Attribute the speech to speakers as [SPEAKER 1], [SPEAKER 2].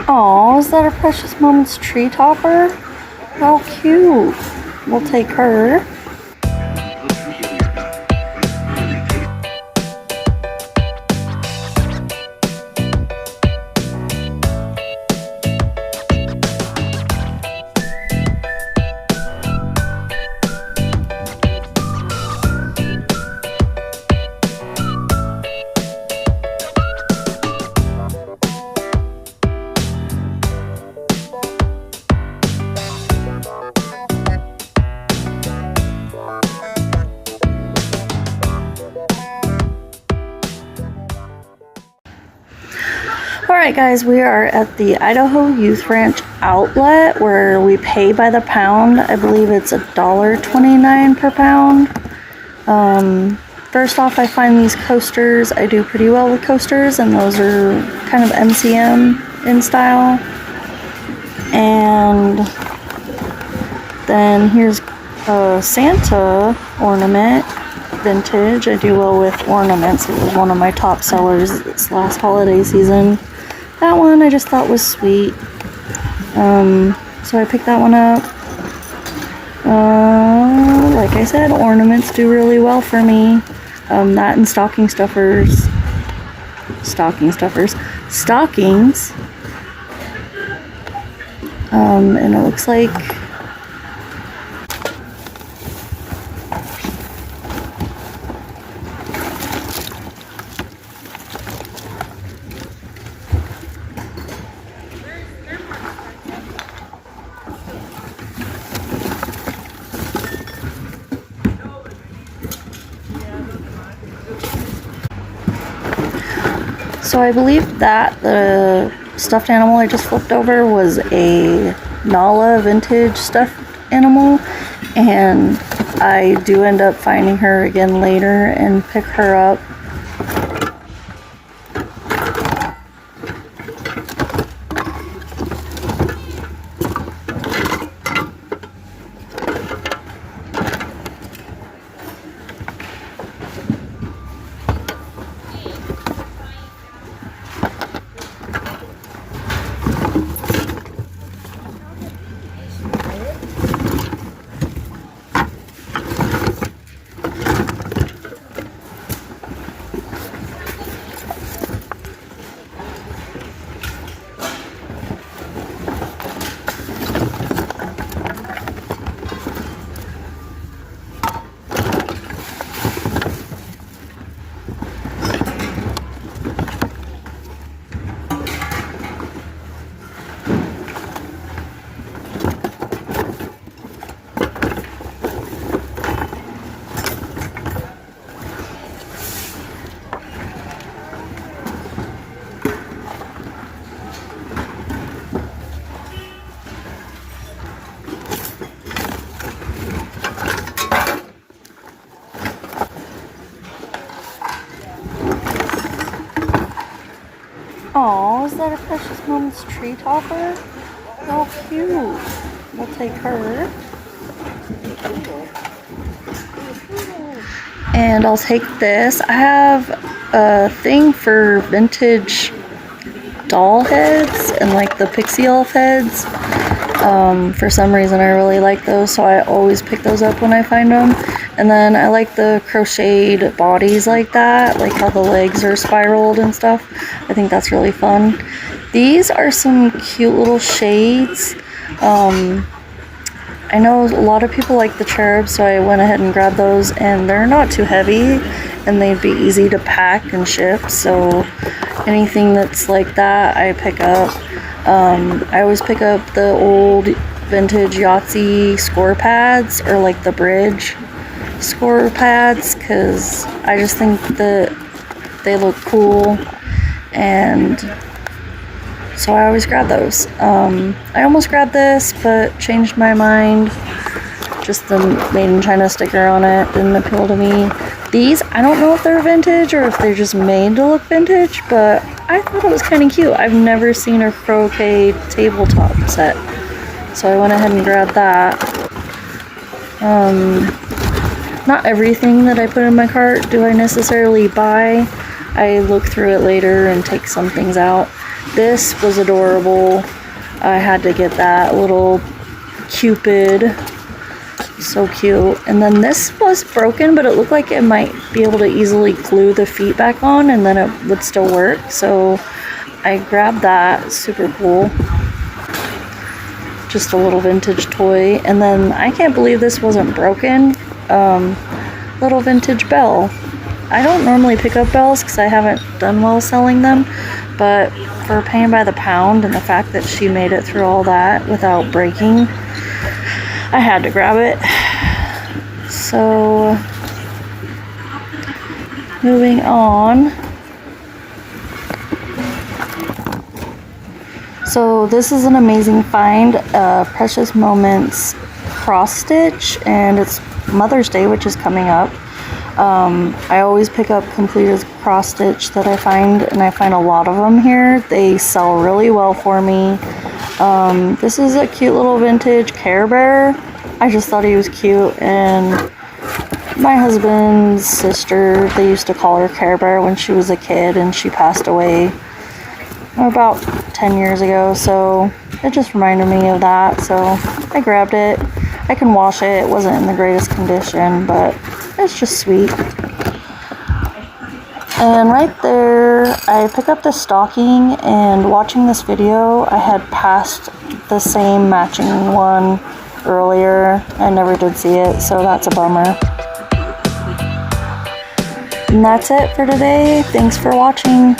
[SPEAKER 1] Oh, is that a Precious Moments tree topper? How cute. We'll take her. Alright guys, we are at the Idaho Youth Ranch outlet where we pay by the pound. I believe it's $1.29 per pound. First off, I find these coasters. I do pretty well with coasters, and those are kind of MCM in style. And then here's a Santa ornament, vintage. I do well with ornaments. It was one of my top sellers this last holiday season. That one I just thought was sweet. So I picked that one up. Like I said, ornaments do really well for me. That and stocking stuffers. Stockings. And it looks like so I believe that the stuffed animal I just flipped over was a Nala vintage stuffed animal, and I do end up finding her again later and pick her up. Oh, is that a Precious Moments tree topper? How cute. We'll take her. And I'll take this. I have a thing for vintage doll heads and like the pixie elf heads. For some reason I really like those, so I always pick those up when I find them. And then I like the crocheted bodies like that, like how the legs are spiraled and stuff. I think that's really fun. These are some cute little shades. I know a lot of people like the cherubs, so I went ahead and grabbed those, and they're not too heavy and they'd be easy to pack and ship, so anything that's like that I pick up. I always pick up the old vintage Yahtzee score pads, or like the bridge score pads, because I just think that they look cool, and so I always grab those. I almost grabbed this but changed my mind. Just the Made in China sticker on it didn't appeal to me. These, I don't know if they're vintage or if they're just made to look vintage, but I thought it was kind of cute. I've never seen a croquet tabletop set, so I went ahead and grabbed that. Not everything that I put in my cart do I necessarily buy. I look through it later and take some things out. This was adorable. I had to get that little Cupid. So cute. And then this was broken, but it looked like it might be able to easily glue the feet back on and then it would still work. So I grabbed that. Super cool. Just a little vintage toy. And then I can't believe this wasn't broken. Little vintage bell. I don't normally pick up bells because I haven't done well selling them, but for paying by the pound and the fact that she made it through all that without breaking, I had to grab it. So moving on. So this is an amazing find, Precious Moments cross stitch, and it's Mother's Day, which is coming up. I always pick up completed cross stitch that I find, and I find a lot of them here. They sell really well for me. This is a cute little vintage Care Bear. I just thought he was cute, and my husband's sister, they used to call her Care Bear when she was a kid, and she passed away about 10 years ago, so it just reminded me of that, so I grabbed it. I can wash it. It wasn't in the greatest condition, but it's just sweet. And right there, I picked up this stocking, and watching this video, I had passed the same matching one earlier. I never did see it, so that's a bummer. And that's it for today. Thanks for watching.